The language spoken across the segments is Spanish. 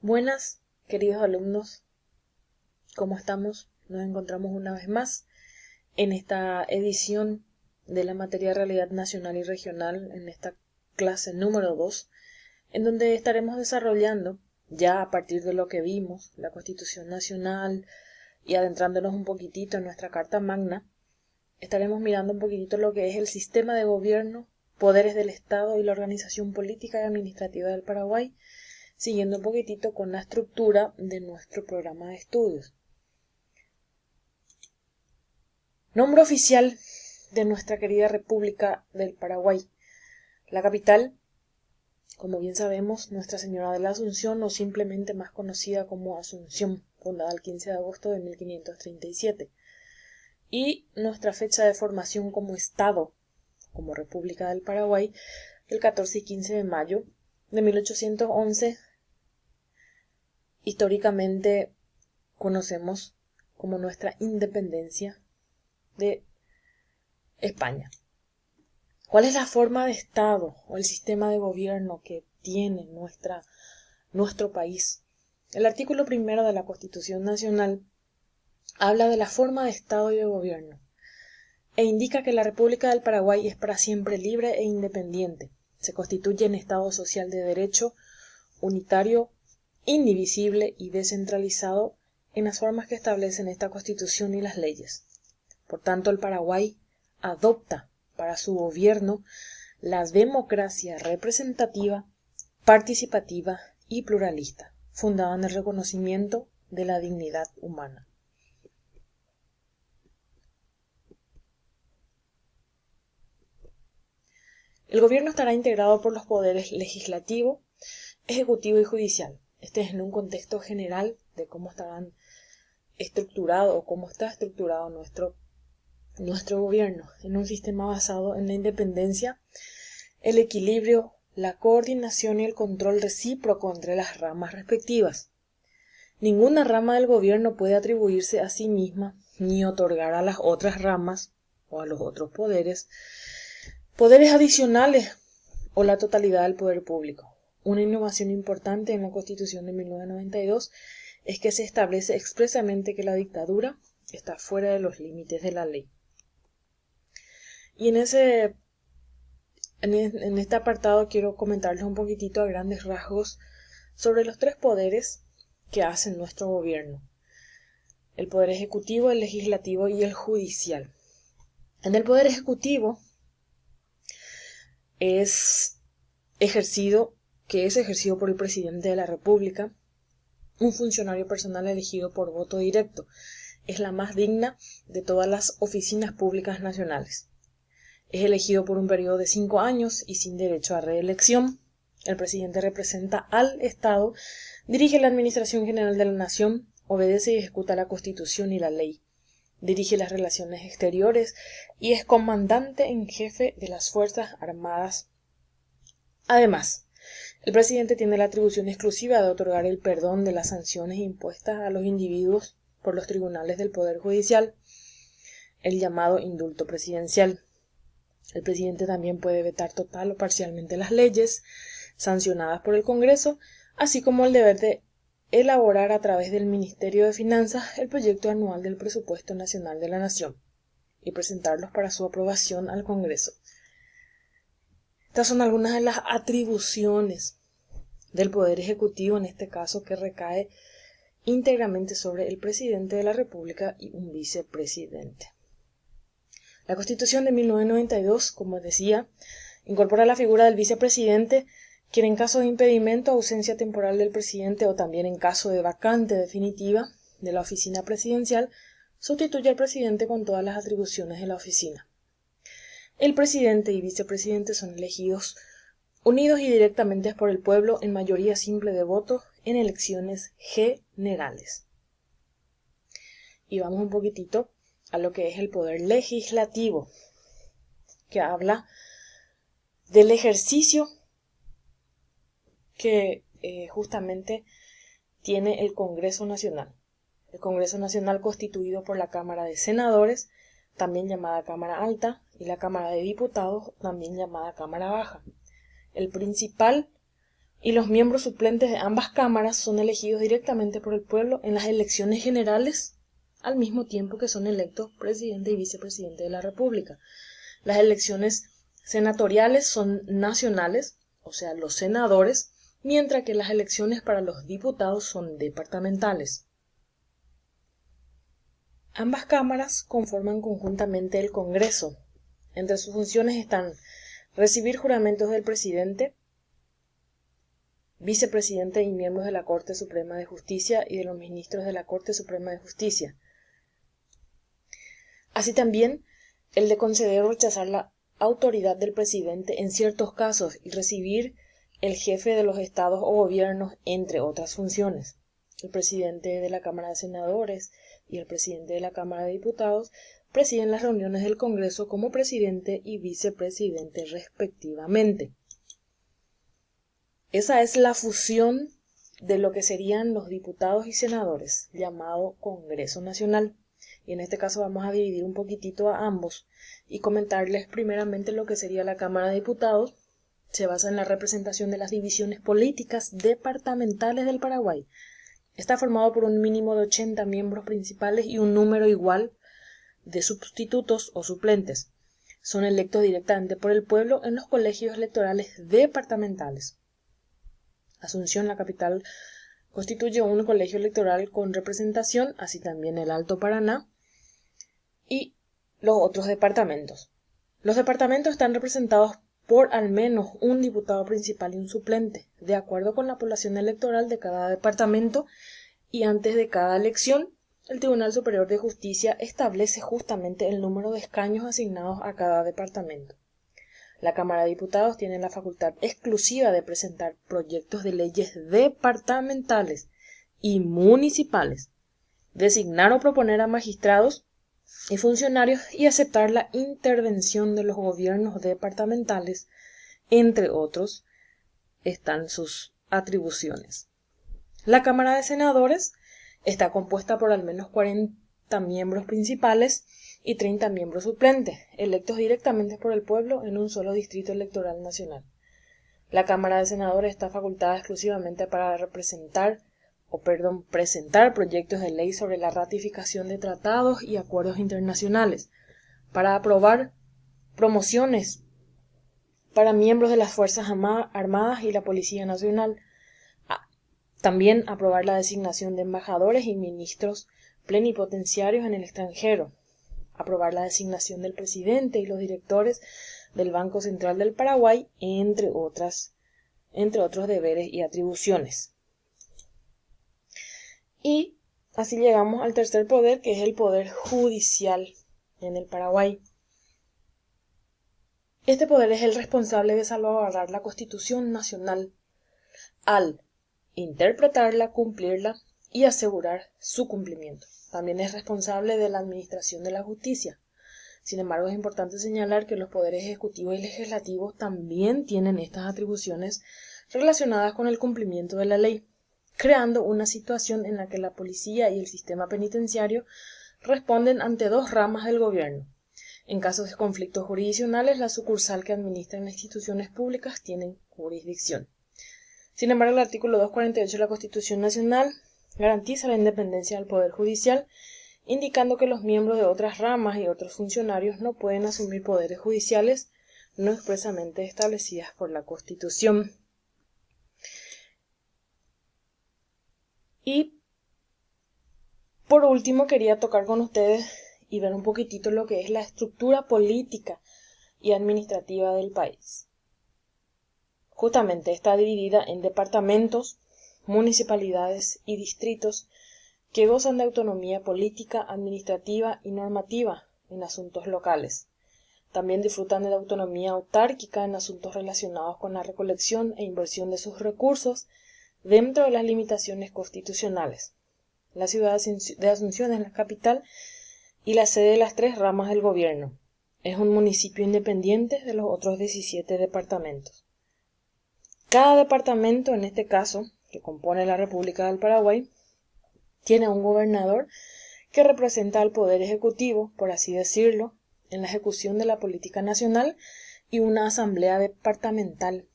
Buenas, queridos alumnos, ¿cómo estamos? Nos encontramos una vez más en esta edición de la materia Realidad Nacional y Regional, en esta clase número 2, en donde estaremos desarrollando, ya a partir de lo que vimos, la Constitución Nacional y adentrándonos un poquitito en nuestra Carta Magna, estaremos mirando un poquitito lo que es el sistema de gobierno, poderes del Estado y la organización política y administrativa del Paraguay, siguiendo un poquitito con la estructura de nuestro programa de estudios. Nombre oficial de nuestra querida República del Paraguay. La capital, como bien sabemos, Nuestra Señora de la Asunción, o simplemente más conocida como Asunción, fundada el 15 de agosto de 1537. Y nuestra fecha de formación como Estado, como República del Paraguay, el 14 y 15 de mayo de 1811, históricamente conocemos como nuestra independencia de España. ¿Cuál es la forma de Estado o el sistema de gobierno que tiene nuestro país? El artículo 1 de la Constitución Nacional habla de la forma de Estado y de gobierno e indica que la República del Paraguay es para siempre libre e independiente. Se constituye en Estado social de derecho, unitario, indivisible y descentralizado en las formas que establecen esta Constitución y las leyes. Por tanto, el Paraguay adopta para su gobierno la democracia representativa, participativa y pluralista, fundada en el reconocimiento de la dignidad humana. El gobierno estará integrado por los poderes legislativo, ejecutivo y judicial. Este es en un contexto general de cómo estarán estructurado o cómo está estructurado nuestro gobierno, en un sistema basado en la independencia, el equilibrio, la coordinación y el control recíproco entre las ramas respectivas. Ninguna rama del gobierno puede atribuirse a sí misma ni otorgar a las otras ramas o a los otros poderes adicionales o la totalidad del poder público. Una innovación importante en la Constitución de 1992 es que se establece expresamente que la dictadura está fuera de los límites de la ley. Y en este apartado quiero comentarles un poquitito a grandes rasgos sobre los tres poderes que hacen nuestro gobierno: el poder ejecutivo, el legislativo y el judicial. En el poder ejecutivo es ejercido por el presidente de la República, un funcionario personal elegido por voto directo. Es la más digna de todas las oficinas públicas nacionales. Es elegido por un periodo de 5 años y sin derecho a reelección. El presidente representa al Estado, dirige la Administración General de la Nación, obedece y ejecuta la Constitución y la ley, dirige las relaciones exteriores y es comandante en jefe de las Fuerzas Armadas. Además, el presidente tiene la atribución exclusiva de otorgar el perdón de las sanciones impuestas a los individuos por los tribunales del Poder Judicial, el llamado indulto presidencial. El presidente también puede vetar total o parcialmente las leyes sancionadas por el Congreso, así como el deber de elaborar a través del Ministerio de Finanzas el proyecto anual del presupuesto nacional de la Nación y presentarlos para su aprobación al Congreso. Estas son algunas de las atribuciones del Poder Ejecutivo, en este caso, que recae íntegramente sobre el presidente de la República y un vicepresidente. La Constitución de 1992, como decía, incorpora la figura del vicepresidente, quien en caso de impedimento o ausencia temporal del presidente o también en caso de vacante definitiva de la oficina presidencial, sustituye al presidente con todas las atribuciones de la oficina. El presidente y vicepresidente son elegidos unidos y directamente por el pueblo en mayoría simple de votos en elecciones generales. Y vamos un poquitito a lo que es el poder legislativo, que habla del ejercicio que justamente tiene el Congreso Nacional. El Congreso Nacional, constituido por la Cámara de Senadores, también llamada Cámara Alta, y la Cámara de Diputados, también llamada Cámara Baja. El principal y los miembros suplentes de ambas cámaras son elegidos directamente por el pueblo en las elecciones generales, al mismo tiempo que son electos presidente y vicepresidente de la República. Las elecciones senatoriales son nacionales, o sea, los senadores, mientras que las elecciones para los diputados son departamentales. Ambas cámaras conforman conjuntamente el Congreso. Entre sus funciones están recibir juramentos del presidente, vicepresidente y miembros de la Corte Suprema de Justicia y de los ministros de la Corte Suprema de Justicia. Así también el de conceder o rechazar la autoridad del presidente en ciertos casos y recibir el jefe de los estados o gobiernos, entre otras funciones. El presidente de la Cámara de Senadores y el presidente de la Cámara de Diputados presiden las reuniones del Congreso como presidente y vicepresidente respectivamente. Esa es la fusión de lo que serían los diputados y senadores, llamado Congreso Nacional. Y en este caso vamos a dividir un poquitito a ambos y comentarles primeramente lo que sería la Cámara de Diputados. Se basa en la representación de las divisiones políticas departamentales del Paraguay. Está formado por un mínimo de 80 miembros principales y un número igual de sustitutos o suplentes. Son electos directamente por el pueblo en los colegios electorales departamentales. Asunción, la capital, constituye un colegio electoral con representación, así también el Alto Paraná y los otros departamentos. Los departamentos están representados por al menos un diputado principal y un suplente, de acuerdo con la población electoral de cada departamento, y antes de cada elección, el Tribunal Superior de Justicia establece justamente el número de escaños asignados a cada departamento. La Cámara de Diputados tiene la facultad exclusiva de presentar proyectos de leyes departamentales y municipales, designar o proponer a magistrados y funcionarios y aceptar la intervención de los gobiernos departamentales, entre otros, están sus atribuciones. La Cámara de Senadores está compuesta por al menos 40 miembros principales y 30 miembros suplentes, electos directamente por el pueblo en un solo distrito electoral nacional. La Cámara de Senadores está facultada exclusivamente para presentar proyectos de ley sobre la ratificación de tratados y acuerdos internacionales, para aprobar promociones para miembros de las Fuerzas Armadas y la Policía Nacional, también aprobar la designación de embajadores y ministros plenipotenciarios en el extranjero, aprobar la designación del presidente y los directores del Banco Central del Paraguay, entre otros deberes y atribuciones. Y así llegamos al tercer poder, que es el poder judicial en el Paraguay. Este poder es el responsable de salvaguardar la Constitución Nacional al interpretarla, cumplirla y asegurar su cumplimiento. También es responsable de la administración de la justicia. Sin embargo, es importante señalar que los poderes ejecutivo y legislativo también tienen estas atribuciones relacionadas con el cumplimiento de la ley, creando una situación en la que la policía y el sistema penitenciario responden ante dos ramas del gobierno. En casos de conflictos jurisdiccionales, la sucursal que administra las instituciones públicas tiene jurisdicción. Sin embargo, el artículo 248 de la Constitución Nacional garantiza la independencia del Poder Judicial, indicando que los miembros de otras ramas y otros funcionarios no pueden asumir poderes judiciales no expresamente establecidas por la Constitución. Y por último, quería tocar con ustedes y ver un poquitito lo que es la estructura política y administrativa del país. Justamente está dividida en departamentos, municipalidades y distritos que gozan de autonomía política, administrativa y normativa en asuntos locales. También disfrutan de la autonomía autárquica en asuntos relacionados con la recolección e inversión de sus recursos dentro de las limitaciones constitucionales. La ciudad de Asunción es la capital y la sede de las 3 ramas del gobierno. Es un municipio independiente de los otros 17 departamentos. Cada departamento, en este caso, que compone la República del Paraguay, tiene un gobernador que representa al Poder Ejecutivo, por así decirlo, en la ejecución de la política nacional y una asamblea departamental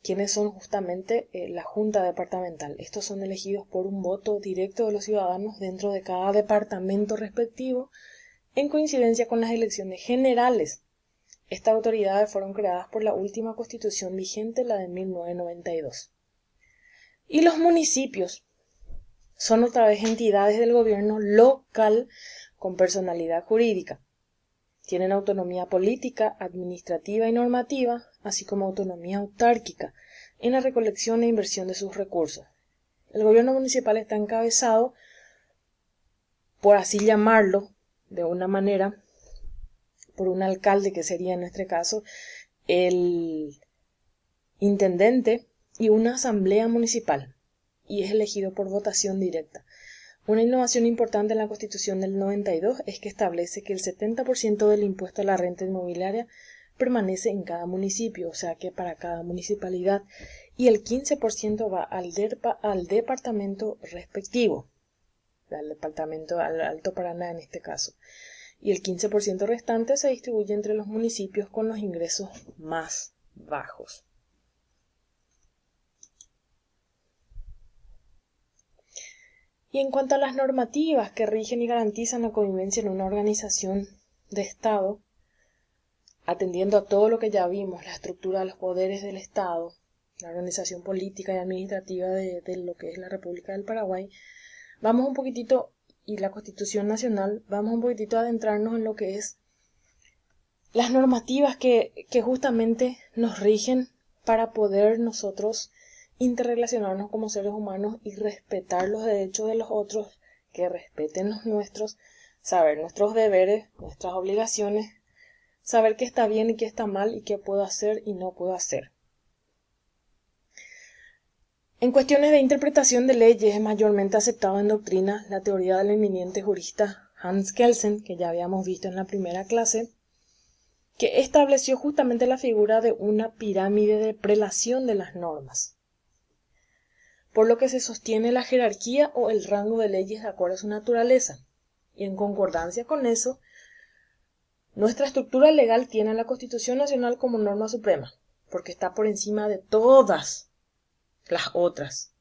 quienes son justamente la Junta Departamental. Estos son elegidos por un voto directo de los ciudadanos dentro de cada departamento respectivo, en coincidencia con las elecciones generales. Estas autoridades fueron creadas por la última constitución vigente, la de 1992. Y los municipios son otra vez entidades del gobierno local con personalidad jurídica. Tienen autonomía política, administrativa y normativa, así como autonomía autárquica en la recolección e inversión de sus recursos. El gobierno municipal está encabezado, por así llamarlo, de una manera, por un alcalde, que sería en este caso el intendente, y una asamblea municipal, y es elegido por votación directa. Una innovación importante en la Constitución del 92 es que establece que el 70% del impuesto a la renta inmobiliaria permanece en cada municipio, o sea que para cada municipalidad, y el 15% va al departamento respectivo, al departamento al Alto Paraná en este caso, y el 15% restante se distribuye entre los municipios con los ingresos más bajos. Y en cuanto a las normativas que rigen y garantizan la convivencia en una organización de Estado, atendiendo a todo lo que ya vimos, la estructura de los poderes del Estado, la organización política y administrativa de lo que es la República del Paraguay, vamos un poquitito, y la Constitución Nacional, vamos un poquitito a adentrarnos en lo que es las normativas que justamente nos rigen para poder nosotros interrelacionarnos como seres humanos y respetar los derechos de los otros, que respeten los nuestros, saber nuestros deberes, nuestras obligaciones, saber qué está bien y qué está mal y qué puedo hacer y no puedo hacer. En cuestiones de interpretación de leyes es mayormente aceptado en doctrina la teoría del eminente jurista Hans Kelsen, que ya habíamos visto en la primera clase, que estableció justamente la figura de una pirámide de prelación de las normas, por lo que se sostiene la jerarquía o el rango de leyes de acuerdo a su naturaleza, y en concordancia con eso, nuestra estructura legal tiene a la Constitución Nacional como norma suprema, porque está por encima de todas las otras,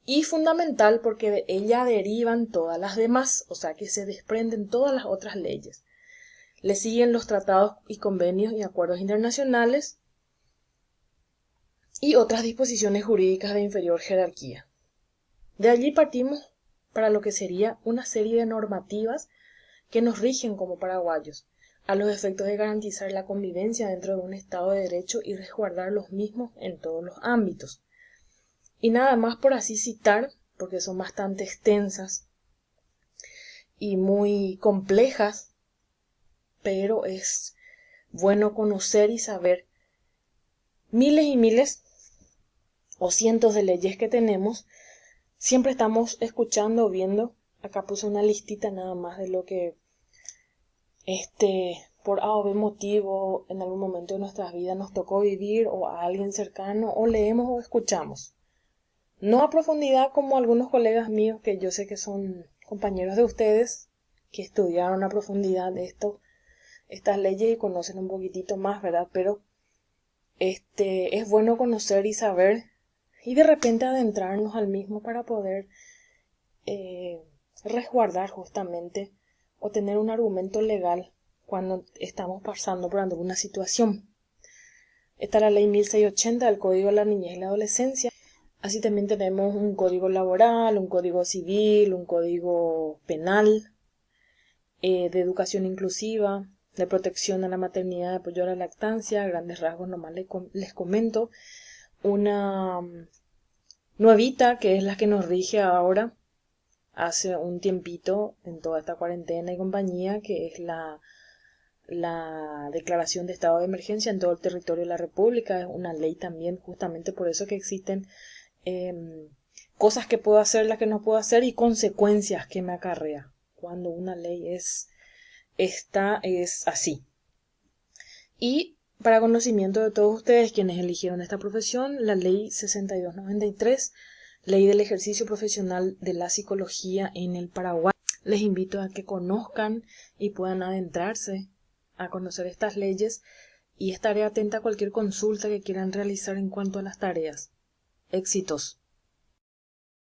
y fundamental porque de ella derivan todas las demás, o sea que se desprenden todas las otras leyes. Le siguen los tratados y convenios y acuerdos internacionales y otras disposiciones jurídicas de inferior jerarquía. De allí partimos para lo que sería una serie de normativas que nos rigen como paraguayos, a los efectos de garantizar la convivencia dentro de un Estado de Derecho y resguardar los mismos en todos los ámbitos. Y nada más por así citar, porque son bastante extensas y muy complejas, pero es bueno conocer y saber miles y miles o cientos de leyes que tenemos. Siempre estamos escuchando o viendo, acá puse una listita nada más de lo que por A o B motivo en algún momento de nuestras vidas nos tocó vivir, o a alguien cercano, o leemos o escuchamos. No a profundidad como algunos colegas míos que yo sé que son compañeros de ustedes, que estudiaron a profundidad estas leyes y conocen un poquitito más, ¿verdad? Pero es bueno conocer y saber y de repente adentrarnos al mismo para poder resguardar justamente o tener un argumento legal cuando estamos pasando por alguna situación. Está la ley 1680 del Código de la Niñez y la Adolescencia. Así también tenemos un código laboral, un código civil, un código penal, de educación inclusiva, de protección a la maternidad, de apoyo a la lactancia. A grandes rasgos nomás les comento. Una nuevita que es la que nos rige ahora, hace un tiempito, en toda esta cuarentena y compañía, que es la declaración de estado de emergencia en todo el territorio de la República. Es una ley también, justamente por eso que existen cosas que puedo hacer, las que no puedo hacer, y consecuencias que me acarrea cuando una ley es así. Y para conocimiento de todos ustedes quienes eligieron esta profesión, la ley 6293, ley del ejercicio profesional de la psicología en el Paraguay. Les invito a que conozcan y puedan adentrarse a conocer estas leyes y estaré atenta a cualquier consulta que quieran realizar en cuanto a las tareas. Éxitos.